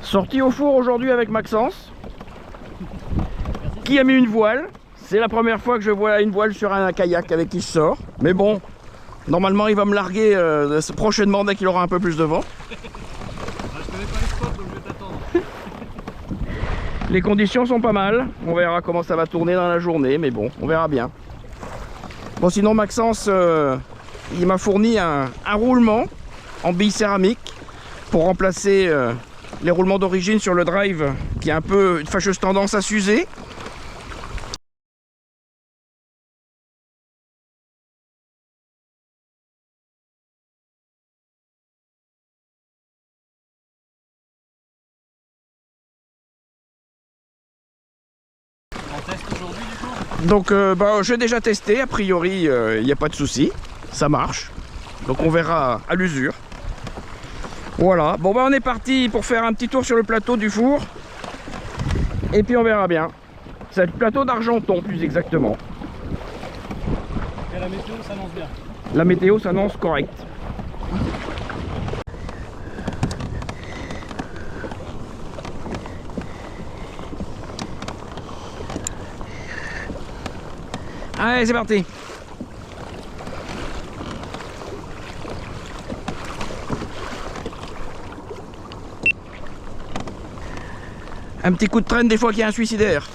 Sortie au four aujourd'hui avec Maxence, qui a mis une voile. C'est la première fois que je vois une voile sur un kayak avec qui je sors. Mais bon, normalement il va me larguer prochainement dès qu'il aura un peu plus de vent. Je connais pas les spots donc je vais t'attendre. Les conditions sont pas mal. On verra comment ça va tourner dans la journée, mais bon, on verra bien. Bon, sinon Maxence, il m'a fourni un roulement en billes céramiques pour remplacer les roulements d'origine sur le drive qui a un peu une fâcheuse tendance à s'user. On teste aujourd'hui du coup. Donc j'ai déjà testé, a priori il n'y a pas de souci, ça marche. Donc on verra à l'usure. Voilà, bon on est parti pour faire un petit tour sur le plateau du four. Et puis on verra bien. C'est le plateau d'Argenton plus exactement. Et la météo s'annonce bien. La météo s'annonce correcte. Allez, c'est parti. Un petit coup de traîne des fois qu'il y a un suicidaire.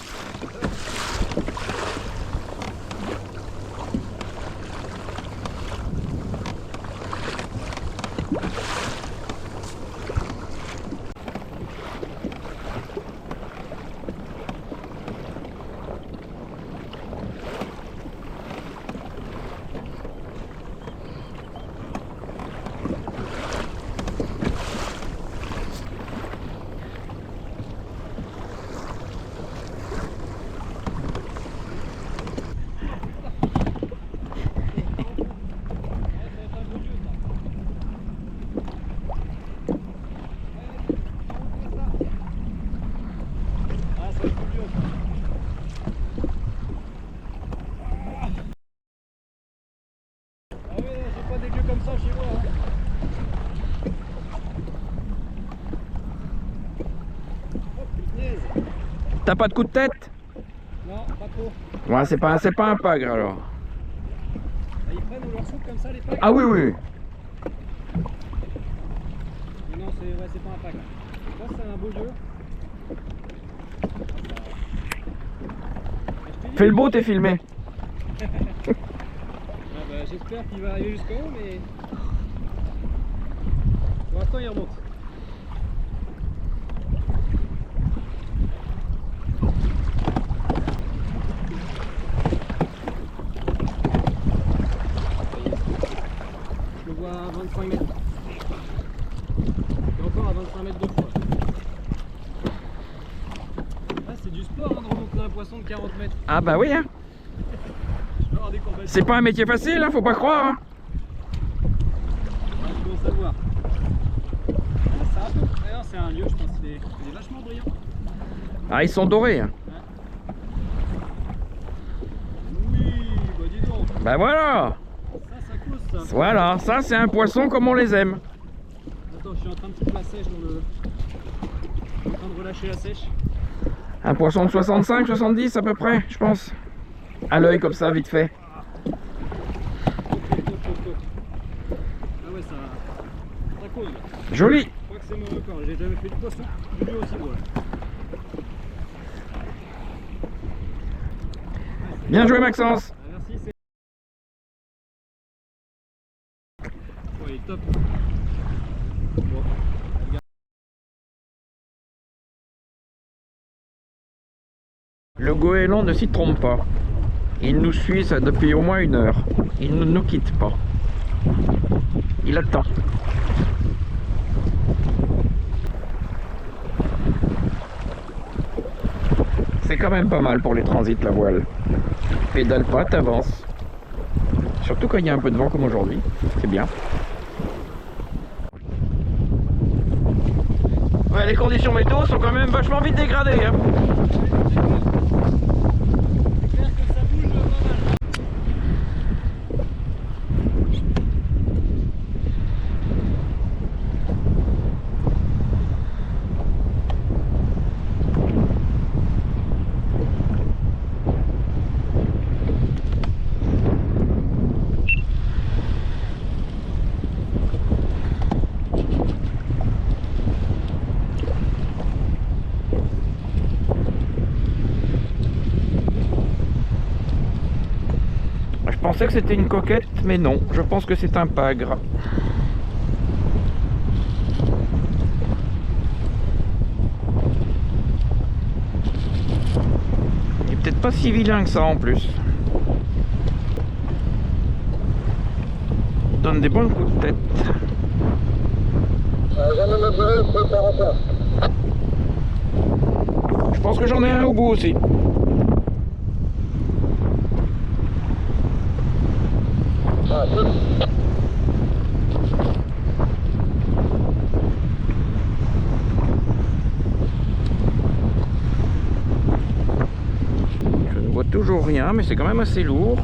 T'as pas de coup de tête? Non, pas trop. Ouais, c'est pas un pagre alors. Ils prennent ou leur soupe comme ça les packs? Ah oui, oui. Mais non, c'est pas un pack. Je pense que c'est un beau jeu. Fais le beau, t'es filmé. J'espère qu'il va arriver jusqu'en haut, mais pour l'instant il remonte. Je le vois à 25 mètres. Et encore à 25 mètres de fois. Ah, c'est du sport hein, de remonter un poisson de 40 mètres. Ah bah oui, hein. C'est pas un métier facile, hein, faut pas croire. Hein. Ah, je commence à voir. Ah, c'est un lieu, je pense qu'il est vachement brillant. Ah, ils sont dorés. Hein. Oui, bah dis donc. Bah voilà. Ça cause ça. Voilà, ça c'est un poisson comme on les aime. Attends, je suis en train de foutre la sèche dans le... Je suis en train de relâcher la sèche. Un poisson de 65, 70 à peu près, je pense. À l'œil comme ça, vite fait. Ah ouais, ça cause. Joli. Je crois que c'est mon record. J'ai jamais fait de poisson du lieu aussi gros. Bien joué Maxence. Ah, merci, c'est... Oh, il est top. Bon. Le goéland ne s'y trompe pas. Il nous suit ça depuis au moins 1 heure. Il ne nous quitte pas. Il attend. C'est quand même pas mal pour les transits la voile. Pédale pas, t'avances. Surtout quand il y a un peu de vent comme aujourd'hui. C'est bien. Ouais, les conditions météo sont quand même vachement vite dégradées. Hein. pensais que c'était une coquette, mais non, je pense que c'est un pagre. Il est peut-être pas si vilain que ça en plus. Il donne des bons coups de tête. Je pense que j'en ai un au bout aussi. Je ne vois toujours rien, mais c'est quand même assez lourd.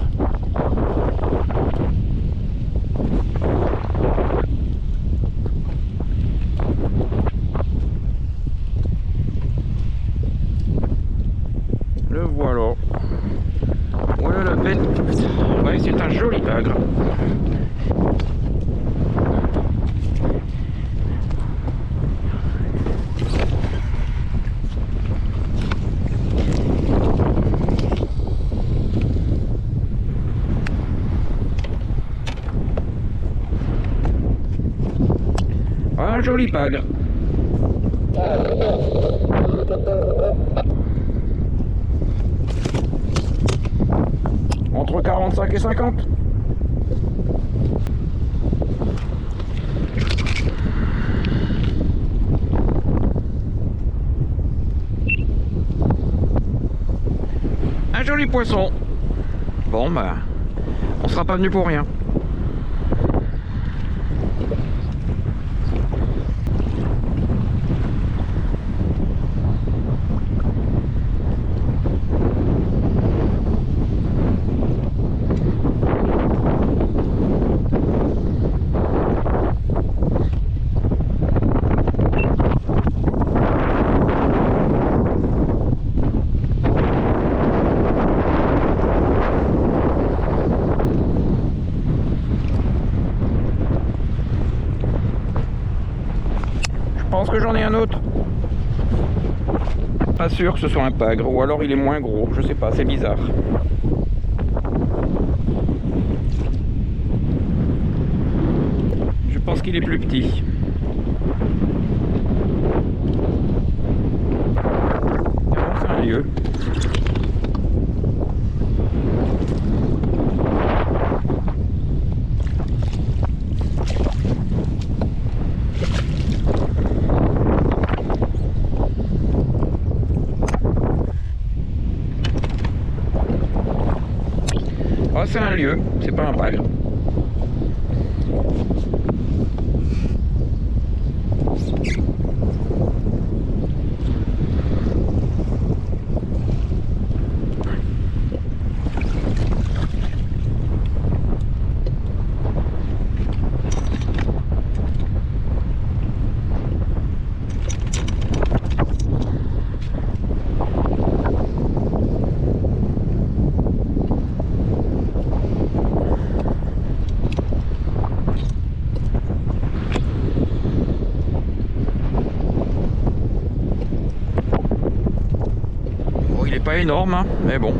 Le voilà. Voilà la bête. Ouais, c'est un joli pagre. Un joli pagre. Entre 45 et 50. Un joli poisson. Bon bah, on sera pas venu pour rien. Je pense que j'en ai un autre. Pas sûr que ce soit un pagre, ou alors il est moins gros, je sais pas, c'est bizarre. Je pense qu'il est plus petit. Non, c'est un lieu. Oh, c'est un lieu, c'est pas un pagre. Il est pas énorme, hein, mais bon.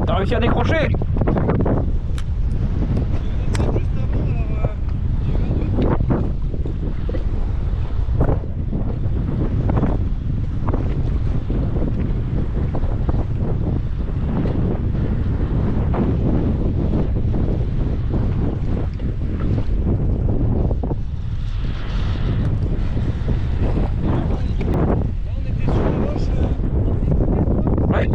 T'as réussi à décrocher? Ouais.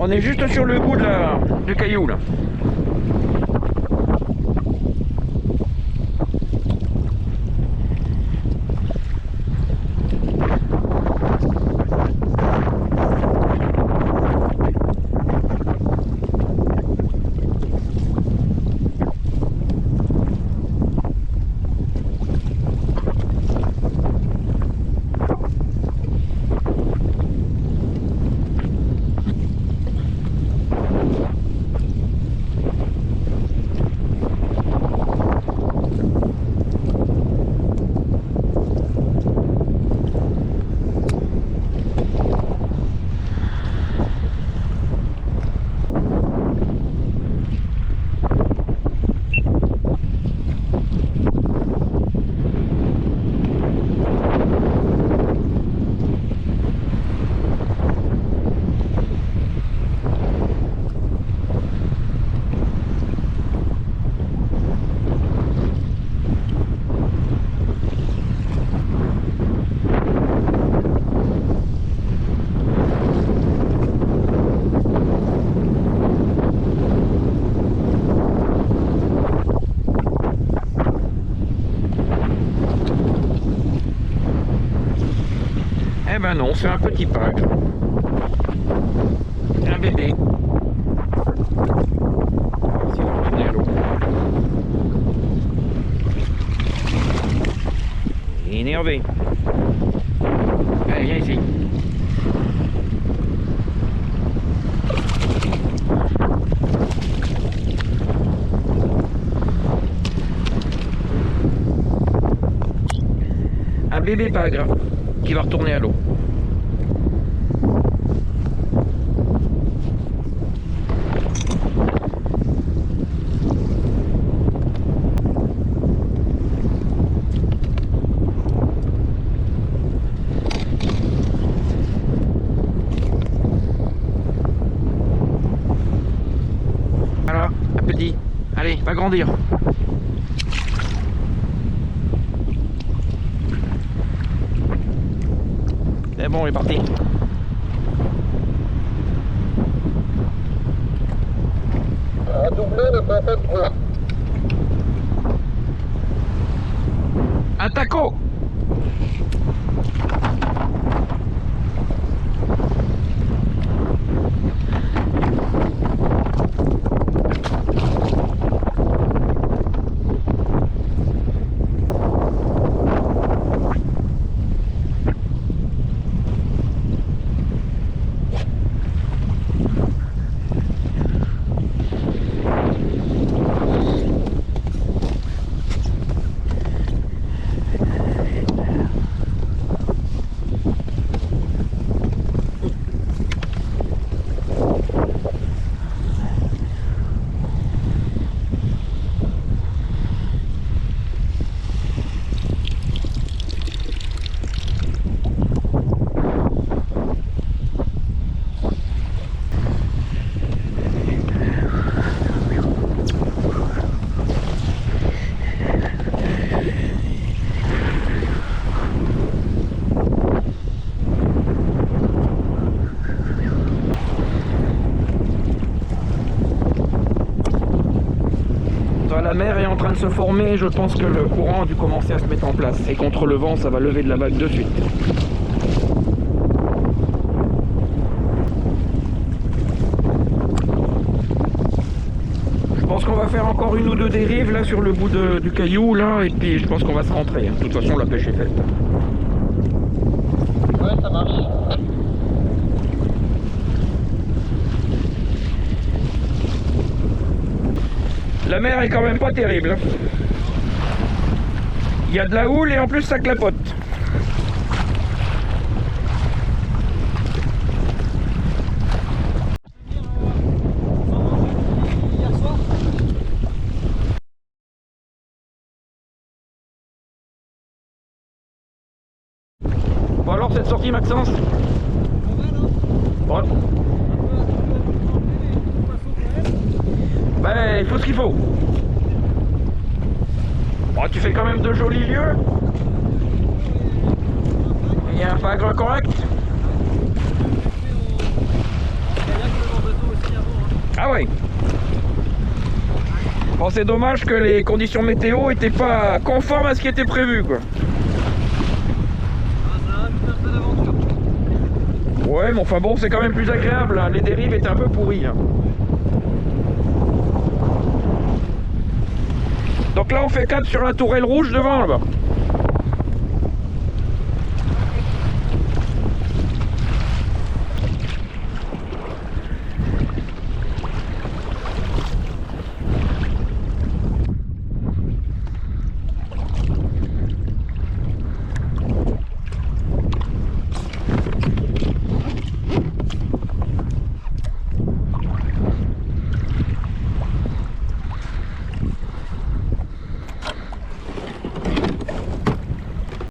On est juste sur le bout du caillou là. Eh ben non, c'est un petit pagre. Un bébé. Si on va tourner à l'eau. Énervé. Allez, viens ici. Un bébé pagre qui va retourner à l'eau. Voilà, un petit. Allez, va grandir. C'est bon, il est parti. À doubler le patin de poids. Un taco. La mer est en train de se former, je pense que le courant a dû commencer à se mettre en place. Et contre le vent, ça va lever de la vague de suite. Je pense qu'on va faire encore une ou deux dérives là sur le bout du caillou là, et puis je pense qu'on va se rentrer. De toute façon, la pêche est faite. Ouais, ça marche. La mer est quand même pas terrible. Il y a de la houle et en plus ça clapote. Bon alors cette sortie Maxence? Bon. Ben il faut ce qu'il faut. Bon, tu fais quand même de jolis lieux. Il y a un pagre correct. Il y a que le genre de Ah ouais. Bon, c'est dommage que les conditions météo étaient pas conformes à ce qui était prévu, quoi. Ah, ça rajoute un peu d'aventure. Ouais, mais enfin bon, c'est quand même plus agréable, hein. Les dérives étaient un peu pourries, hein. Donc là, on fait 4 sur la tourelle rouge devant, là-bas.